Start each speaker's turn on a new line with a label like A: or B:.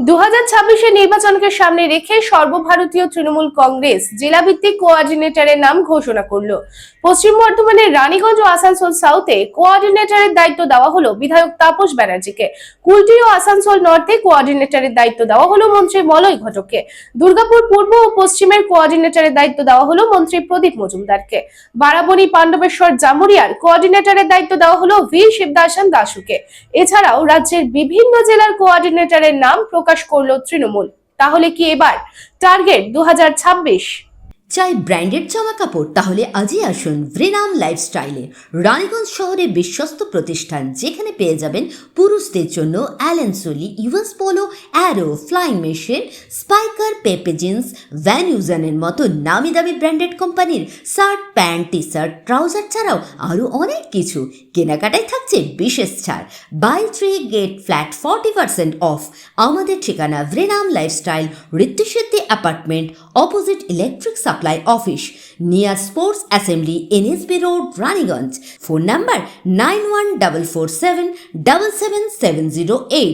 A: 2026 নির্বাচনকে সামনে রেখে সর্বভারতীয় তৃণমূল কংগ্রেস জেলাভিত্তিক কোঅর্ডিনেটরের নাম ঘোষণা করলো। পশ্চিম বর্ধমানের রানীগঞ্জ ও আসানসোল সাউথে কোঅর্ডিনেটরের দায়িত্ব দেওয়া হলো বিধায়ক তাপস ব্যানার্জিকে। কুলটি ও আসানসোল নর্থে কোঅর্ডিনেটরের দায়িত্ব দেওয়া হলো মন্ত্রী মলয় ঘটককে। দুর্গাপুর পূর্ব ও পশ্চিমের কোঅর্ডিনেটরের দায়িত্ব দেওয়া হলো মন্ত্রী প্রদীপ মজুমদারকে। বারাবণী পাণ্ডবেশ্বর জামুরিয়ার কোঅর্ডিনেটরের দায়িত্ব দেওয়া হলো ভি শিবদাসন দাসুকে। এছাড়াও রাজ্যের বিভিন্ন জেলার কোঅর্ডিনেটরের নাম প্রকাশ করলো তৃণমূল। তাহলে কি এবার টার্গেট 2026?
B: চাই ব্র্যান্ডেড জামা কাপড়? তাহলে আজই আসুন ভ্রিনাম লাইফস্টাইলে। রানীগঞ্জ শহরে বিশ্বস্ত প্রতিষ্ঠান, যেখানে পেয়ে যাবেন পুরুষদের জন্য Allen Solly, US Polo, Arrow, Flying Machine, Spykar, Pepe Jeans, ভ্যান ইউজানের মতো নামি দামি ব্র্যান্ডেড কোম্পানির shirt, pant, T shirt, trouser ছাড়াও আরও অনেক কিছু। কেনাকাটায় থাকছে বিশেষ ছাড়, বাই 3 গেট ফ্ল্যাট 40% অফ। আমাদের ঠিকানা ভ্রিনাম lifestyle, Ritusiddhi apartment, opposite electric supply office, near sports assembly, NSB road, Raniganj. Phone number 9144777778।